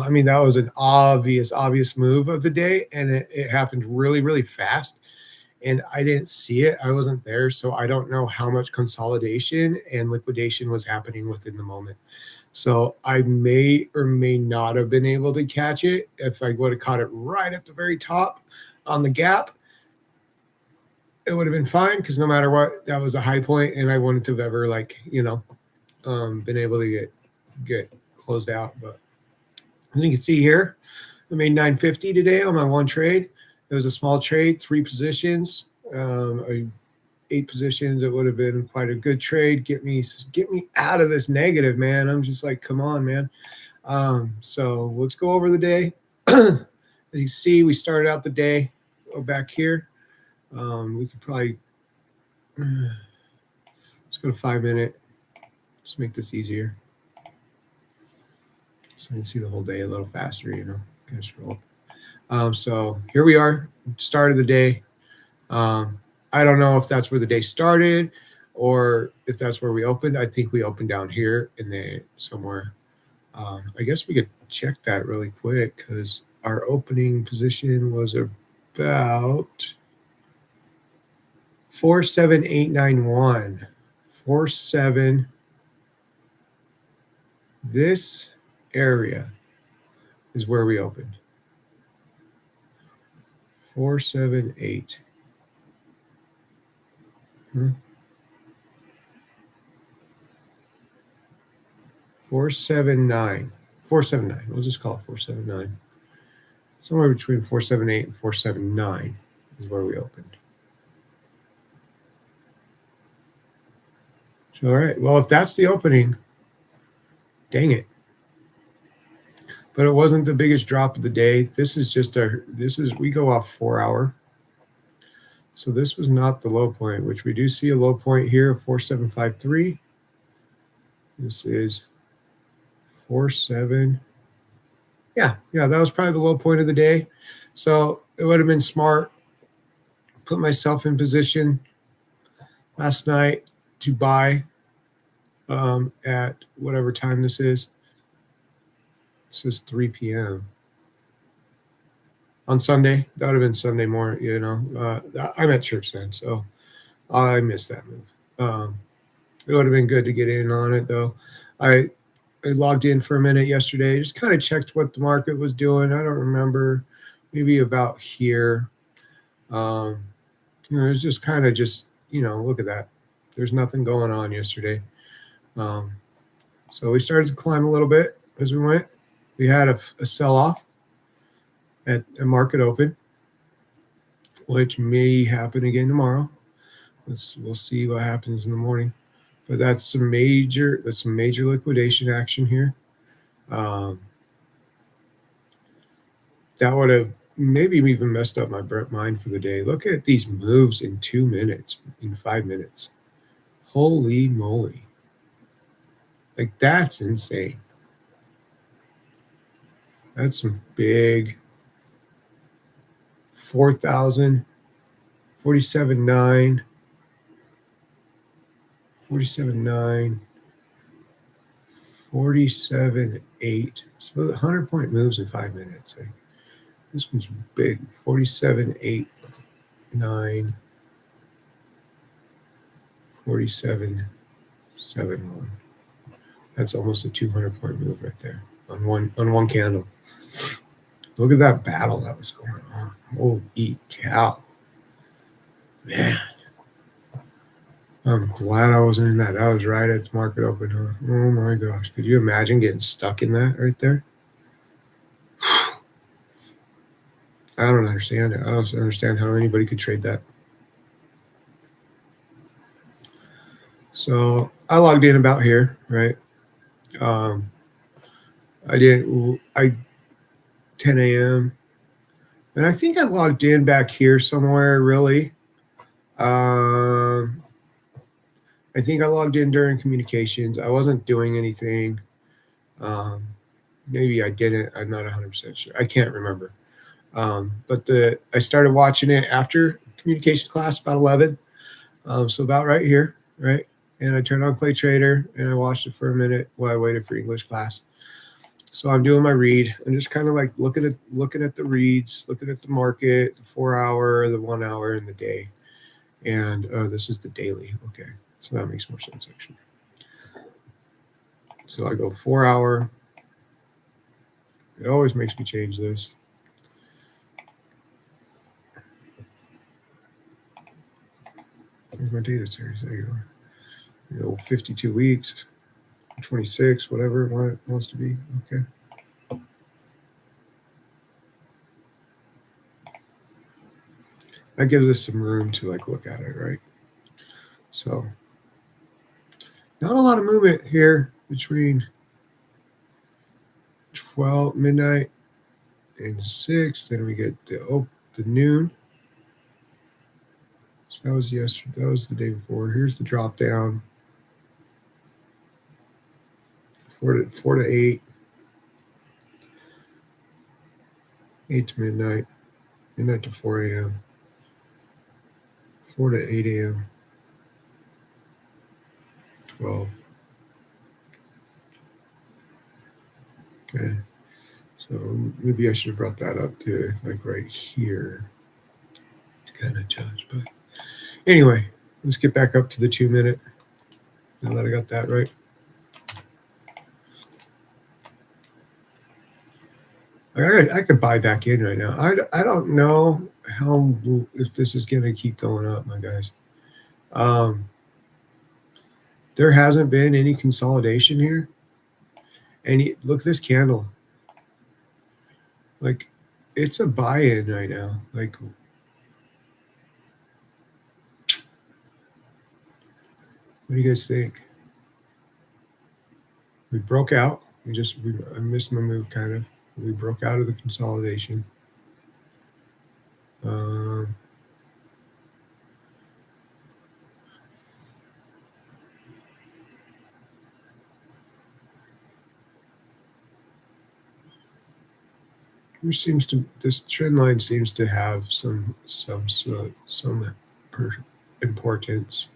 I mean, that was an obvious move of the day, and it happened really, really fast. And I didn't see it. I wasn't there, so I don't know how much consolidation and liquidation was happening within the moment. So I may or may not have been able to catch it. If I would have caught it right at the very top on the gap, it would have been fine because no matter what, that was a high point, and I wouldn't have ever been able to get closed out. But as you can see here, I made 950 today on my one trade. It was a small trade, 3 positions, 8 positions. It would have been quite a good trade. Get me out of this negative, man. I'm just like, come on, man. So let's go over the day. As you see, we started out the day back here. We could probably let's go to 5-minute. Just make this easier, so I can see the whole day a little faster. Kind of scroll. So here we are, start of the day. I don't know if that's where the day started or if that's where we opened. I think we opened down here and then somewhere. I guess we could check that really quick because our opening position was about 47891. 47. This area is where we opened. 478. 479. 479. We'll just call it 479. Somewhere between 478 and 479 is where we opened. So, all right. Well, if that's the opening, dang it. But it wasn't the biggest drop of the day. This is we go off 4 hour. So this was not the low point, which we do see a low point here of 4753. This is 47. Yeah, that was probably the low point of the day. So it would have been smart. Put myself in position last night to buy at whatever time this is. This is 3 p.m. on Sunday. That would have been Sunday morning, I'm at church then, so I missed that move. It would have been good to get in on it, though. I logged in for a minute yesterday, just kind of checked what the market was doing. I don't remember, maybe about here. It's just kind of look at that. There's nothing going on yesterday. So we started to climb a little bit as we went. We had a sell-off at a market open, which may happen again tomorrow. We'll see what happens in the morning. But that's some major liquidation action here. That would have maybe even messed up my mind for the day. Look at these moves in 2 minutes, in 5 minutes. Holy moly. Like, that's insane. That's some big 4,000, 47.9, 47.9, 47.8. So 100-point moves in 5 minutes. This one's big. 47.8, 9, 47.7.1. That's almost a 200-point move right there on one candle. Look at that battle that was going on. Holy cow. Man. I'm glad I wasn't in that. That was right at the market open, huh? Oh my gosh. Could you imagine getting stuck in that right there? I don't understand it. I don't understand how anybody could trade that. So I logged in about here, right? I 10 a.m. And I think I logged in back here somewhere, really. I think I logged in during communications. I wasn't doing anything. Maybe I didn't. I'm not 100% sure. I can't remember. But I started watching it after communications class, about 11. So about right here, right? And I turned on Clay Trader, and I watched it for a minute while I waited for English class. So I'm doing my read. I'm just kind of like looking at the reads, looking at the market, the 4 hour, the 1 hour, and the day. And this is the daily. Okay, so that makes more sense actually. So I go 4 hour. It always makes me change this. Here's my data series. There you are. You know, 52 weeks, 26, whatever it wants to be. Okay. That gives us some room to like look at it, right? So not a lot of movement here between 12 midnight and 6. Then we get the noon. So that was yesterday. That was the day before. Here's the drop down. 4 to 8. 8 to midnight. Midnight to 4 a.m. 4 to 8 a.m. 12. Okay. So maybe I should have brought that up to like right here to kind of judge. But anyway, let's get back up to the 2 minute. Now that I got that right. I could buy back in right now. I don't know if this is going to keep going up, my guys. There hasn't been any consolidation here. And look at this candle. Like, it's a buy-in right now. Like, what do you guys think? We broke out. I missed my move kind of. We broke out of the consolidation. This trend line seems to have some importance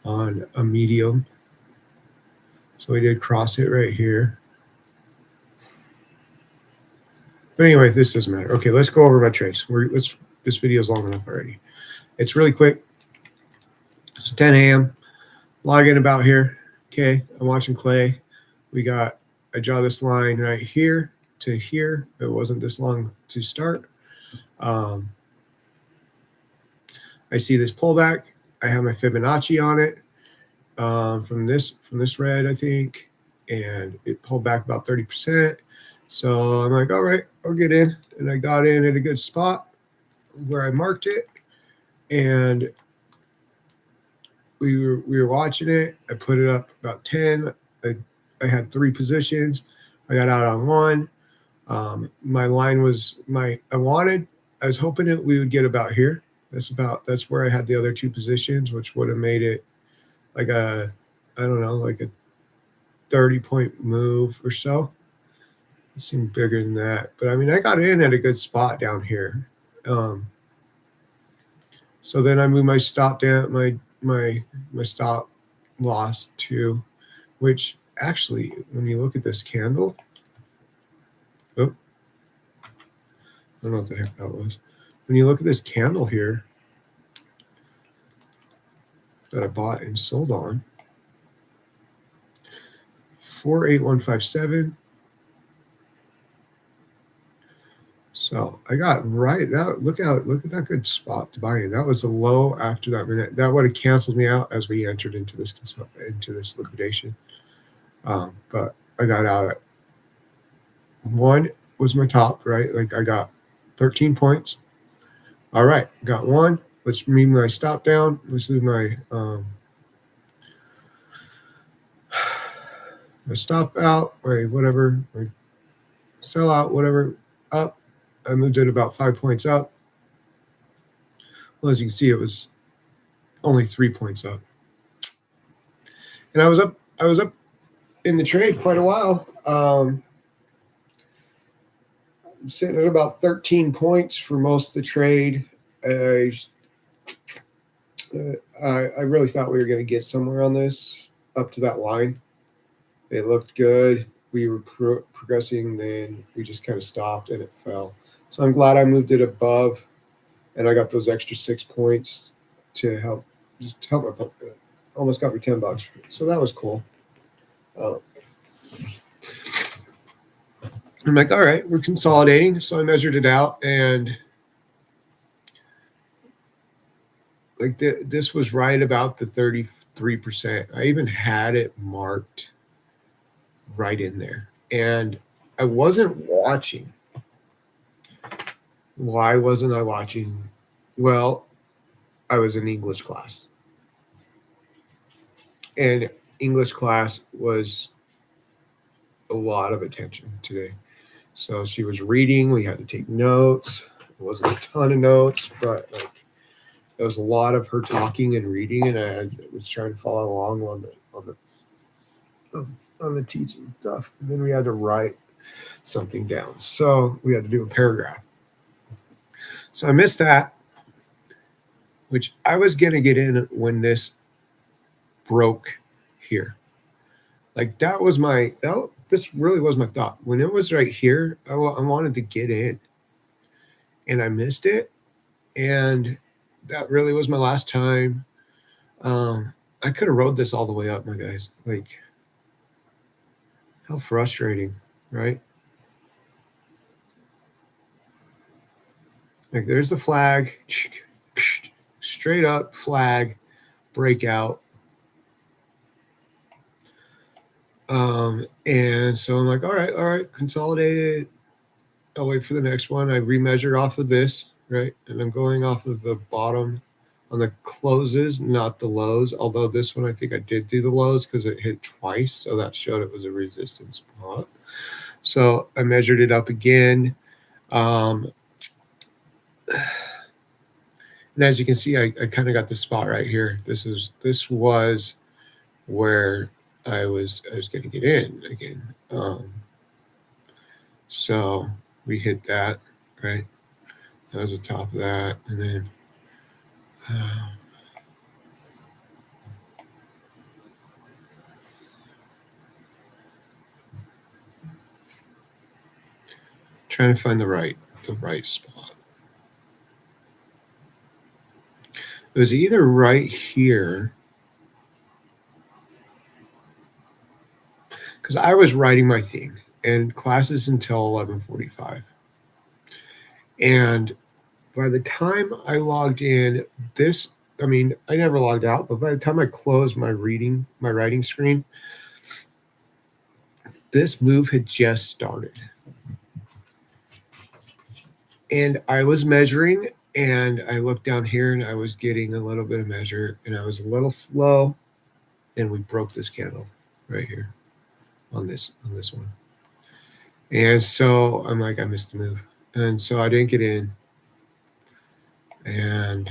on a medium. So we did cross it right here. But anyway, this doesn't matter. Okay, let's go over my trades. This video is long enough already. It's really quick. It's 10 a.m. Logging about here. Okay, I'm watching Clay. I draw this line right here to here. It wasn't this long to start. I see this pullback. I have my Fibonacci on it from this red, I think, and it pulled back about 30%. So I'm like, all right, I'll get in. And I got in at a good spot where I marked it. And we were watching it. I put it up about 10. I had 3 positions. I got out on 1. My line was I was hoping we would get about here. That's where I had the other 2 positions, which would have made it like a 30-point move or so. It seemed bigger than that, but I mean, I got in at a good spot down here. So then I moved my stop down, my stop loss to, which actually, when you look at this candle, I don't know what the heck that was. When you look at this candle here that I bought and sold on, 48157. So I got right that. Look at that good spot to buy in. That was a low after that minute. That would have canceled me out as we entered into this liquidation. But I got out at 1 was my top, right? Like I got 13 points. All right, got 1. Let's move my stop down. Let's move my my stop out, my whatever, my sell out, whatever, up. I moved it about 5 points up. Well, as you can see, it was only 3 points up. And I was up in the trade quite a while. Sitting at about 13 points for most of the trade. I really thought we were going to get somewhere on this up to that line. It looked good. we were progressing, then we just kind of stopped and it fell. So I'm glad I moved it above, and I got those extra 6 points to help my almost got me $10. So that was cool. Uh, I'm like, all right, we're consolidating. So I measured it out, and like this was right about the 33%. I even had it marked right in there, and I wasn't watching. Why wasn't I watching? Well, I was in English class, and English class was a lot of attention today. So she was reading. We had to take notes. It wasn't a ton of notes, but like there was a lot of her talking and reading, and I was trying to follow along on the teaching stuff. And then we had to write something down. So we had to do a paragraph. So I missed that, which I was gonna get in when this broke here. Like that was this really was my thought. When it was right here, I wanted to get in, and I missed it. And that really was my last time. I could have rode this all the way up, my guys. Like, how frustrating, right? Like, there's the flag, straight up flag, breakout. And so I'm like, all right, consolidated. I'll wait for the next one. I remeasured off of this, right? And I'm going off of the bottom on the closes, not the lows. Although this one, I think I did do the lows because it hit twice. So that showed it was a resistance spot. So I measured it up again. And as you can see, I kind of got the spot right here. This was where I was going to get in again. So we hit that, right? That was the top of that, and then trying to find the right spot. It was either right here, because I was writing my thing, and classes until 11:45, and by the time I logged in, I never logged out, but by the time I closed my writing screen, this move had just started. And I was measuring, and I looked down here, and I was getting a little bit of measure, and I was a little slow, and we broke this candle right here on this one. And so I'm like, I missed the move. And so I didn't get in. And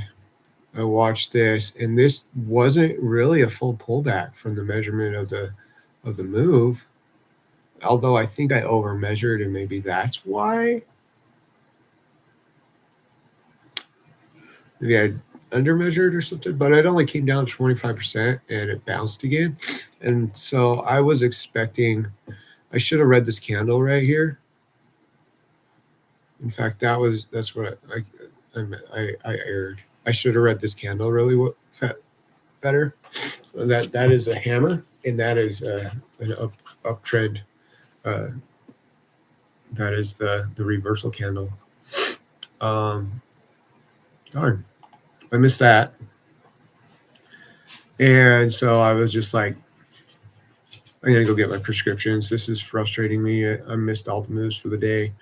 I watched this, and this wasn't really a full pullback from the measurement of the move. Although I think I over measured, and maybe that's why. Maybe I under measured or something, but it only came down 25% and it bounced again. And so I was expecting, I should have read this candle right here. In fact, that's what I erred. I should have read this candle really better. That is a hammer, and that is an uptrend. That is the reversal candle. Darn, I missed that. And so I was just like, I'm gonna go get my prescriptions. This is frustrating me. I missed all the moves for the day.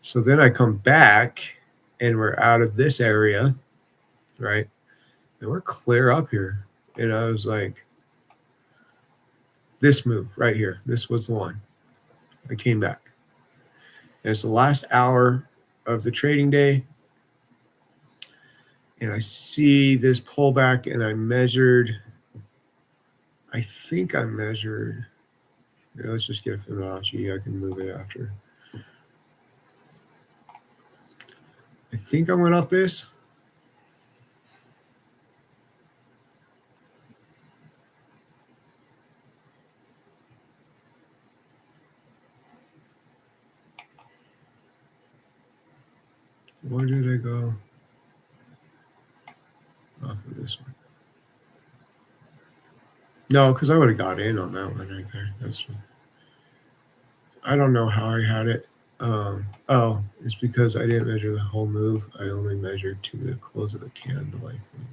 So then I come back, and we're out of this area, right? And we're clear up here. And I was like, this move right here, this was the one. I came back. And it's the last hour of the trading day. And I see this pullback, and I think I measured. Yeah, let's just get a Fibonacci. I can move it after. I think I went off this. Where did I go off of this one? No, because I would have got in on that one right there. I don't know how I had it. Oh, it's because I didn't measure the whole move. I only measured to the close of the candle, I think.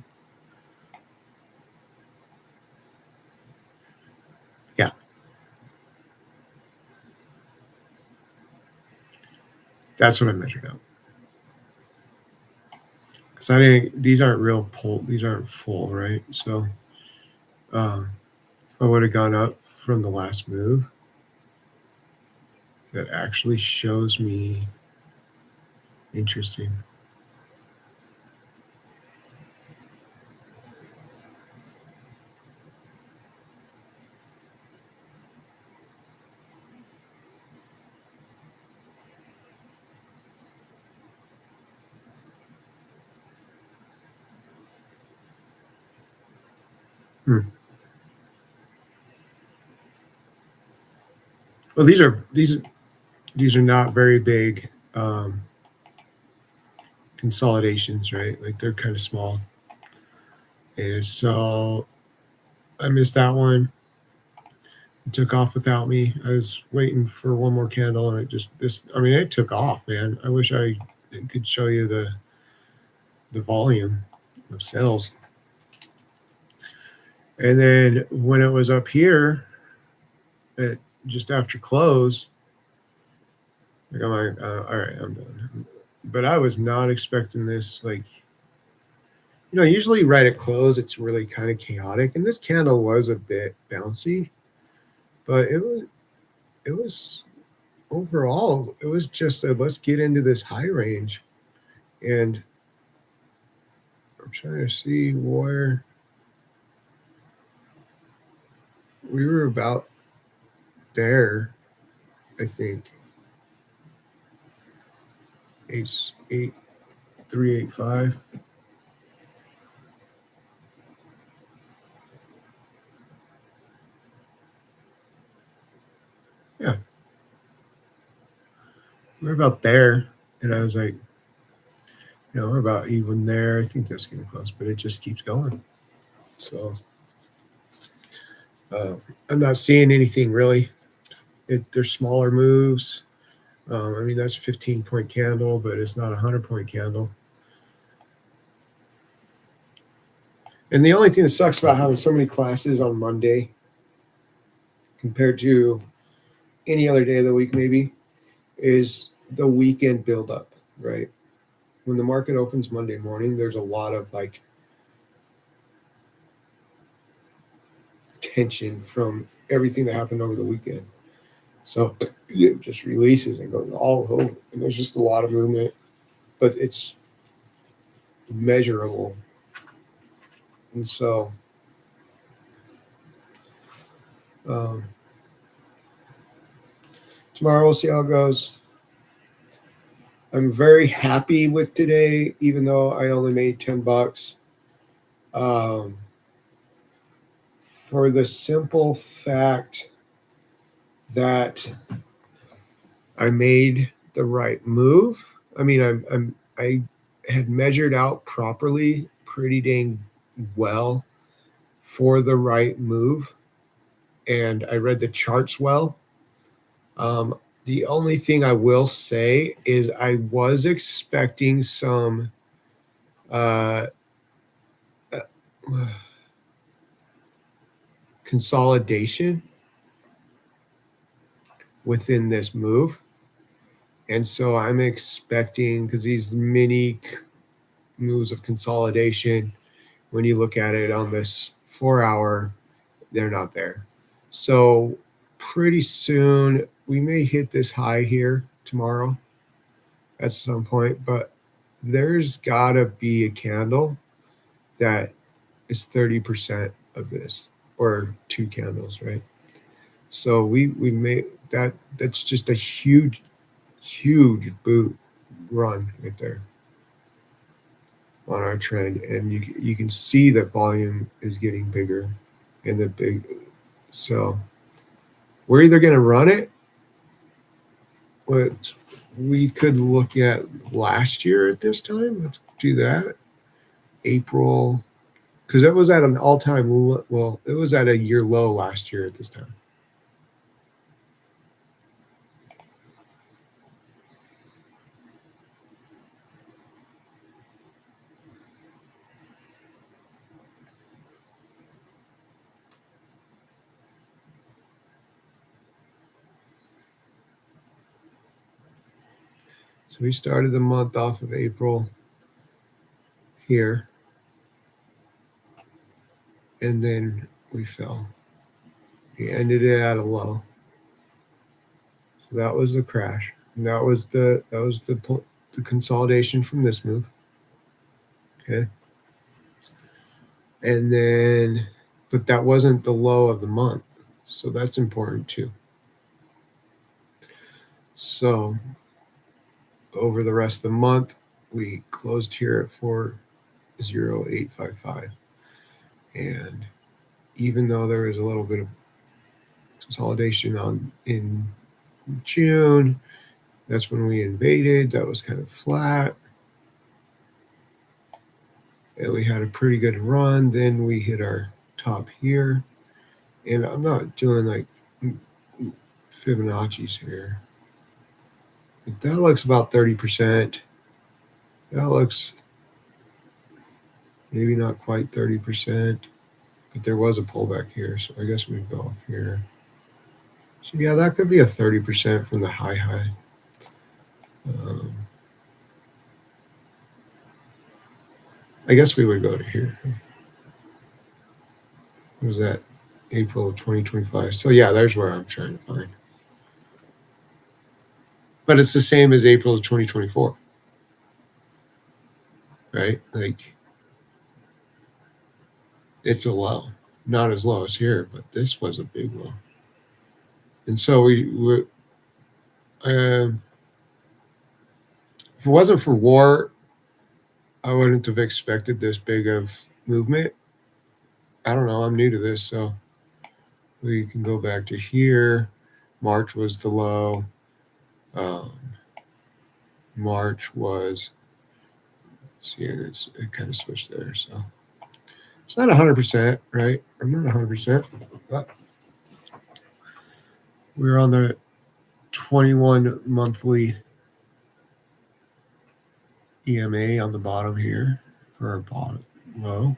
Yeah. That's what I measured out. Because I didn't, these aren't real pull, these aren't full, right? So if I would have gone up from the last move, that actually shows me interesting. Hmm. Well, these are not very big consolidations, right? Like they're kind of small. And so I missed that one. It took off without me. I was waiting for one more candle, and it took off, man. I wish I could show you the volume of sales. And then when it was up here, at just after close, like I'm like, all right, I'm done. But I was not expecting this. Like, usually right at close, it's really kind of chaotic, and this candle was a bit bouncy, but it was overall, it was just a let's get into this high range. And I'm trying to see where we were about there, I think. 8385. Yeah, we're about there. And I was like, we're about even there. I think that's getting close, but it just keeps going. So uh, I'm not seeing anything really. They're smaller moves. That's a 15-point candle, but it's not a 100-point candle. And the only thing that sucks about having so many classes on Monday compared to any other day of the week, maybe, is the weekend buildup, right? When the market opens Monday morning, there's a lot of like tension from everything that happened over the weekend. So it just releases and goes all over. And there's just a lot of movement, but it's measurable. And so um, tomorrow we'll see how it goes. I'm very happy with today, even though I only made $10. Um, for the simple fact that I made the right move. I had measured out properly, pretty dang well for the right move, and I read the charts well. The only thing I will say is I was expecting some uh, consolidation within this move. And so I'm expecting, because these mini moves of consolidation, when you look at it on this 4 hour, they're not there. So pretty soon we may hit this high here tomorrow at some point, but there's gotta be a candle that is 30% of this, or two candles, right? So we may that's just a huge boot run right there on our trend, and you can see that volume is getting bigger in the big. So we're either going to run it what we could look at last year at this time. Let's do that. April, because it was at an all-time well, it was at a year low last year at this time. So we started the month off of April here, and then we fell. We ended it at a low. So that was the crash. And that was the consolidation from this move. Okay. And then, but that wasn't the low of the month. So that's important too. So over the rest of the month, we closed here at 40855. And even though there was a little bit of consolidation in June, that's when we invaded. That was kind of flat. And we had a pretty good run. Then we hit our top here. And I'm not doing like Fibonacci's here. But that looks about 30%. That looks maybe not quite 30%, but there was a pullback here. So I guess we go off here. So yeah, that could be a 30% from the high. I guess we would go to here. What was that? April of 2025. So yeah, there's where I'm trying to find. But it's the same as April of 2024. Right? Like, it's a low. Not as low as here, but this was a big low. And so if it wasn't for war, I wouldn't have expected this big of movement. I don't know. I'm new to this, so we can go back to here. March was the low. March was, see, it kind of switched there. So it's not 100%, right? I'm not 100%, but we're on the 21 monthly EMA on the bottom here for our bottom low.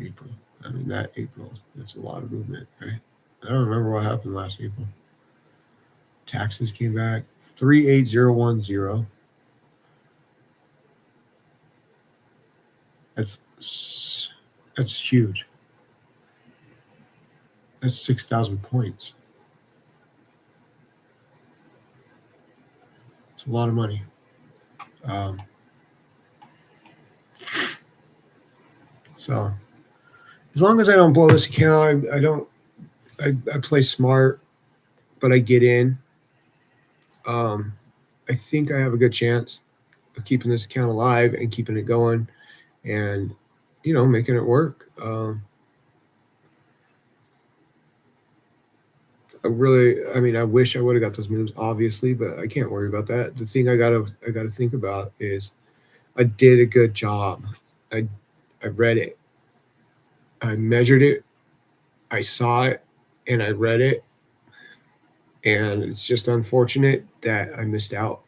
April. I mean, that April, that's a lot of movement, right? I don't remember what happened last April. Taxes came back 38010. That's huge. That's 6,000 points. It's a lot of money. So as long as I don't blow this account, I play smart, but I get in. I think I have a good chance of keeping this account alive and keeping it going and, making it work. I wish I would have got those moves, obviously, but I can't worry about that. The thing I gotta think about is I did a good job. I read it. I measured it. I saw it, and I read it. And it's just unfortunate that I missed out